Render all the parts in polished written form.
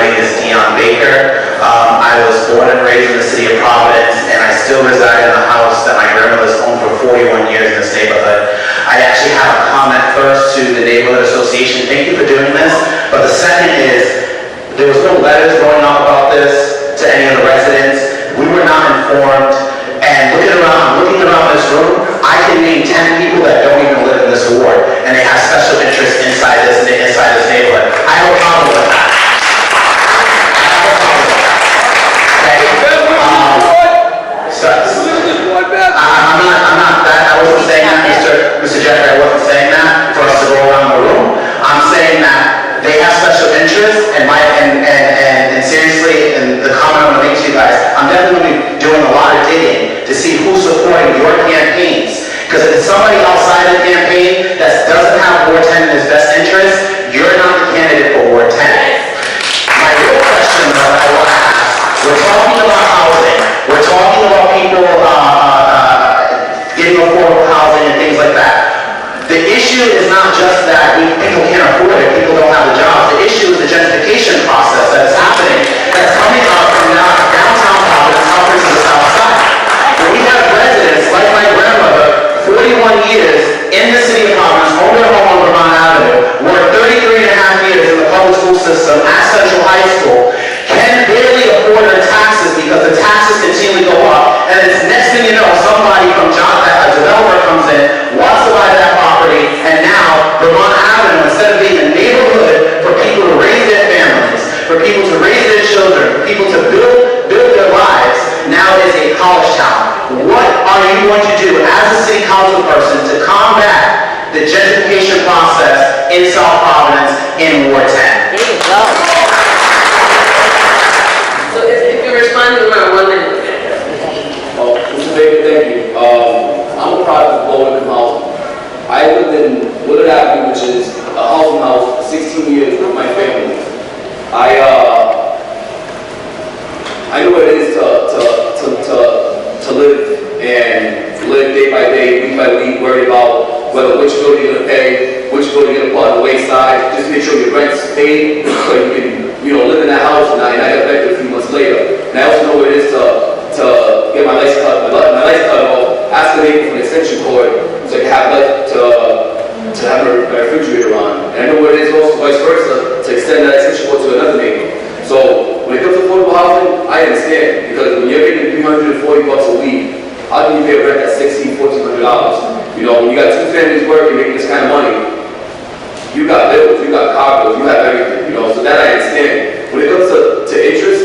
name is Dion Baker. I was born and raised in the city of Providence, and I still reside in the house that my grandmother's owned for 41 years in this neighborhood. I actually have a comment first to the neighborhood association. Thank you for doing this. But the second is, there was no letters going out about this to any of the residents. We were not informed. And looking around this room, I can name 10 people that don't even live in this ward, and they have special interests inside this neighborhood. I have a problem with that. I wasn't saying that, Mr. Jeffrey, I wasn't saying that for us to go around the room. I'm saying that they have special interests, and seriously, and the comment I'm going to make to you guys, I'm definitely doing a lot of digging to see who's supporting your campaigns. Because if it's somebody outside the campaign that doesn't have Ward 10 in his best interest, you're not the candidate for Ward 10. My real question that I want to ask, we're talking about housing, we're talking about people getting affordable housing and things like that. The issue is not just that people can't afford it, people don't have the jobs. The issue is the gentrification process that is happening, that's coming up from downtown Providence up into the south side. When we have residents like my grandmother, 41 years in the city of Providence, own their home on Vermont Avenue, worked 33 and a half years in the public school system at Central High School, can barely afford their taxes because the taxes continually go up, and it's next thing you know, somebody from a developer comes in, wants to buy that property, and now Vermont Avenue, instead of being a neighborhood for people to raise their families, for people to raise their children, for people to build their lives, now is a college town. What are you going to do as a city council person to combat the gentrification process in South Providence in Ward 10? There you go. So if you respond to around 1 minute. Oh, Mr. Baker, thank you. I'm a product of low-income housing. I lived in Woodard Avenue, which is a housing house for 16 years with my family. I know what it is to live day by day, week by week, worried about which bill you're going to pay, which bill you're going to put on the wayside, just make sure your rent's paid so you can live in that house and not get affected a few months later. And I also know what it is to get my lights cut off, ask the neighbor for an extension cord so I can have to have my refrigerator on. And I know what it is also vice versa to extend that extension cord to another neighbor. So when it comes to affordable housing, I understand, because when you're making $340 a week, how can you pay a rent at $1,600, $1,400? When you got two families working, making this kind of money, you got bills, you got car bills, you have everything, so that I understand. When it comes to interest,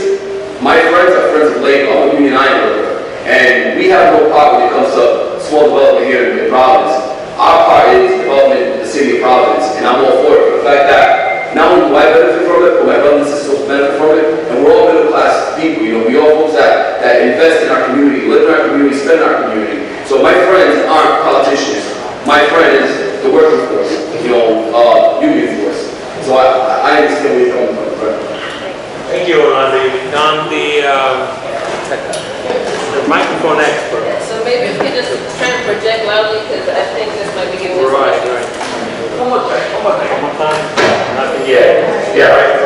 my friends are friends of labor. I'm a union iron worker, and we have no problem when it comes to small development here in Providence. Our part is development in the city of Providence, and I'm all for it. For the fact that not only do I benefit from it, but my brothers and sisters benefit from it, and we're all middle class people. We all folks that invest in our community, live in our community, spend in our community. So my friends aren't politicians. My friend is the working force, union force. So I understand where you're coming from, friend. Thank you, the microphone expert. So maybe if you just try and project loudly, because I think this might be giving us Right. One more time. Nothing yet. Yeah, right.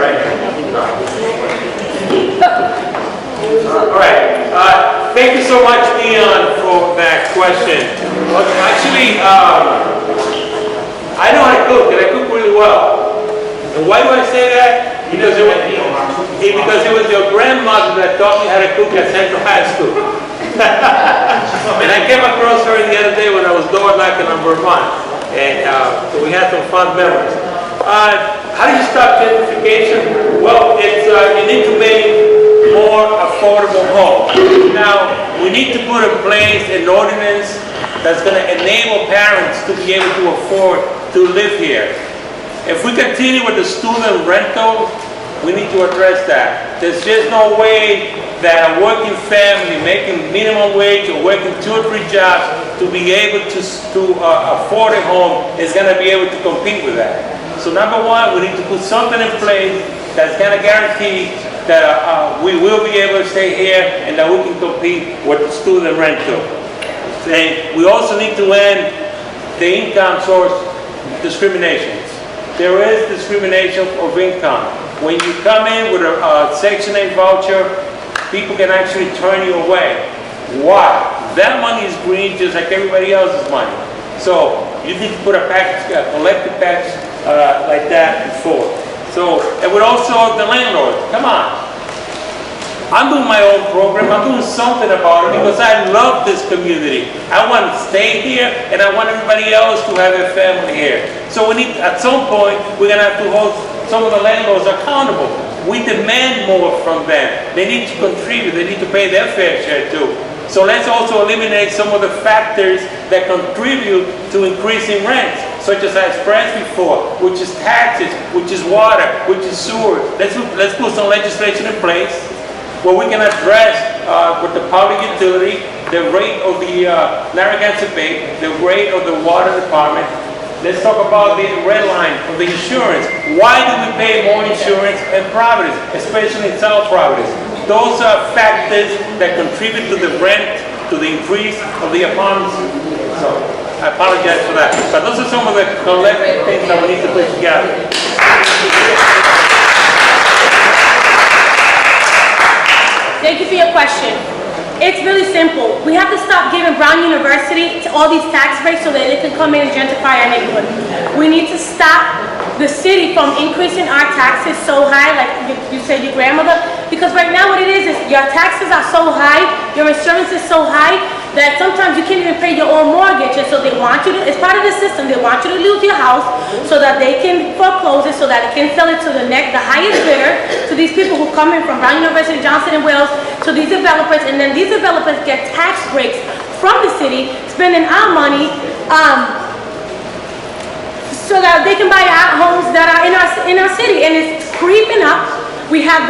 All right. Thank you so much, Dion, for that question. Well, actually, I know how to cook, and I cook really well. And why do I say that? Because it was your grandmother that taught me how to cook at Central High School. And I came across her the other day when I was door knocking on Vermont. And so we had some fun memories. How do you stop gentrification? Well, it's you need to make more affordable homes. Now, we need to put in place an ordinance that's going to enable parents to be able to afford to live here. If we continue with the student rental, we need to address that. There's just no way that a working family making minimum wage or working 2 or 3 jobs to be able to afford a home is going to be able to compete with that. So number one, we need to put something in place that's going to guarantee that we will be able to stay here and that we can compete with the student rental. And we also need to end the income source discriminations. there is discrimination of income. When you come in with a Section 8 voucher, people can actually turn you away. Why? That money is green just like everybody else's money. So you need to put a package, a collective package like that before. So, and with also the landlords, come on. I'm doing my own program, I'm doing something about it because I love this community. I want to stay here and I want everybody else to have a family here. So we need, at some point, we're going to have to hold some of the landlords accountable. We demand more from them. They need to contribute, they need to pay their fair share too. So let's also eliminate some of the factors that contribute to increasing rents, such as I expressed before, which is taxes, which is water, which is sewer. Let's put some legislation in place where we can address with the public utility, the rate of the Narragansett Bay, the rate of the water department. Let's talk about the red line of the insurance. Why do we pay more insurance in Providence, especially in South Providence? Those are factors that contribute to the rent, to the increase of the apartments. So I apologize for that. But those are some of the collective things that we need to put together. Thank you for your question. It's really simple. We have to stop giving Brown University all these tax breaks so that it can come in and gentrify our neighborhood. We need to stop the city from increasing our taxes so high, like you said, your grandmother, because right now what it is your taxes are so high, your insurance is so high, that sometimes you can't even pay your own mortgage, and so they want you to, it's part of the system, they want you to lose your house so that they can foreclose it, so that it can sell it to the highest bidder, to these people who come in from Brown University, Johnson and Wales, to these developers, and then these developers get tax breaks from the city, spending our money, so that they can buy our homes that are in our city, and it's creeping up. We have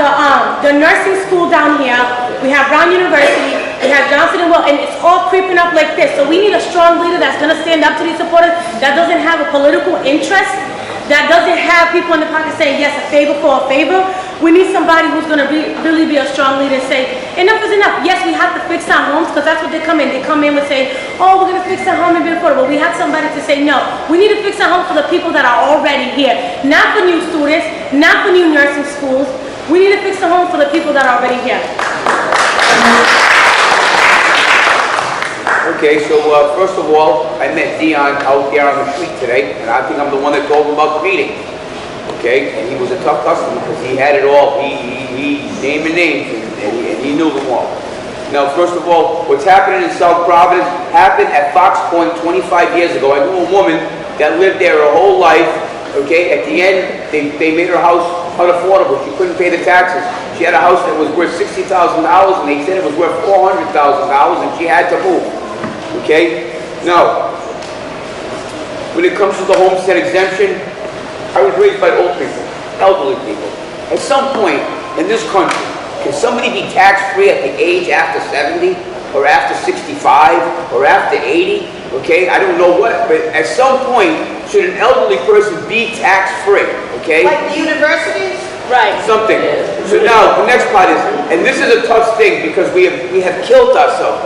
the nursing school down here, we have Brown University, we have Johnson and Wales, and it's all creeping up like this. So we need a strong leader that's going to stand up to these supporters, that doesn't have a political interest, that doesn't have people in the pocket saying yes, a favor for a favor. We need somebody who's going to really be a strong leader and say, enough is enough. Yes, we have to fix our homes, because that's what they come in. They come in and say, oh, we're going to fix our home and be affordable. We have somebody to say, no, we need to fix our homes for the people that are already here. Not for new students, not for new nursing schools. We need to fix the homes for the people that are already here. Okay, so first of all, I met Dion out there on the street today, and I think I'm the one that told him about the meeting. Okay, and he was a tough customer because he had it all. He named names and he knew them all. Now, first of all, what's happening in South Providence happened at Fox Point 25 years ago. I knew a woman that lived there her whole life. Okay, at the end, they made her house unaffordable. She couldn't pay the taxes. She had a house that was worth $60,000, and they said it was worth $400,000, and she had to move. Okay? Now, when it comes to the homestead exemption, I was raised by old people, elderly people. At some point in this country, can somebody be tax-free at the age after 70, or after 65, or after 80? Okay? I don't know what, but at some point, should an elderly person be tax-free? Okay? Like the universities? Right. Something. So now, the next part is, and this is a tough thing because we have killed ourselves.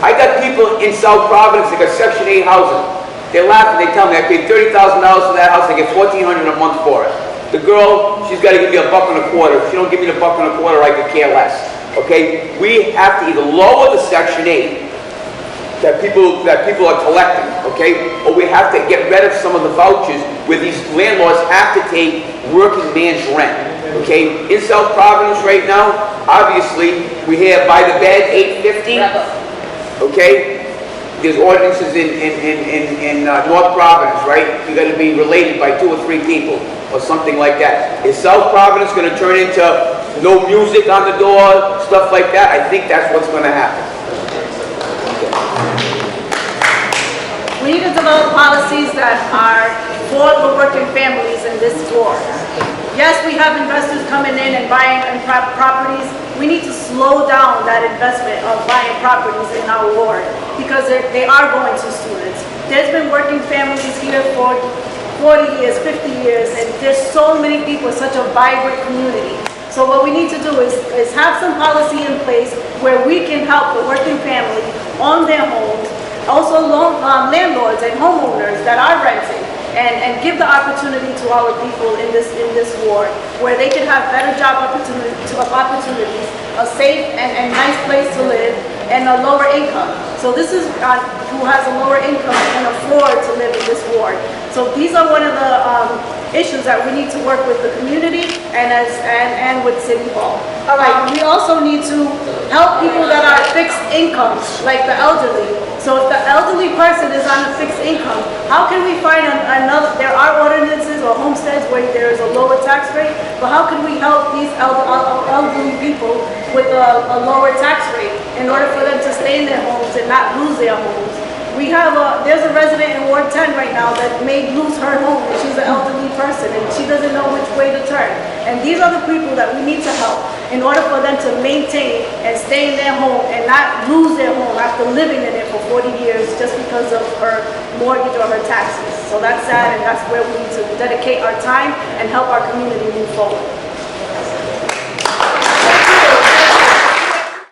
I got people in South Providence that got Section 8 housing. They laugh and they tell me I paid $30,000 for that house, I get $1,400 a month for it. The girl, she's got to give me $1.25. If she don't give me the $1.25, I could care less. Okay? We have to either lower the Section 8 that people are collecting, okay? Or we have to get rid of some of the vouchers where these landlords have to take working man's rent. Okay? In South Providence right now, obviously, we hear by the bed $850. Okay? There's ordinances in North Providence, right? You got to be related by 2 or 3 people or something like that. Is South Providence going to turn into no music on the door, stuff like that? I think that's what's going to happen. We need to develop policies that are for the working families in this ward. Yes, we have investors coming in and buying properties. We need to slow down that investment of buying properties in our ward because they are going to students. There's been working families here for 40 years, 50 years, and there's so many people, such a vibrant community. So what we need to do is have some policy in place where we can help the working family on their homes, also landlords and homeowners that are renting, and give the opportunity to our people in this ward, where they can have better job opportunities, a safe and nice place to live, and a lower income. So this is who has a lower income can afford to live in this ward. So these are one of the issues that we need to work with the community and with City Hall. All right. We also need to help people that are fixed incomes, like the elderly. So if the elderly person is on a fixed income, how can we find another, there are ordinances or homesteads where there is a lower tax rate, but how can we help these elderly people with a lower tax rate in order for them to stay in their homes and not lose their homes? We have there's a resident in Ward 10 right now that may lose her home, and she's an elderly person, and she doesn't know which way to turn. And these are the people that we need to help in order for them to maintain and stay in their home and not lose their home after living in it for 40 years just because of her mortgage or her taxes. So that's sad, and that's where we need to dedicate our time and help our community move forward.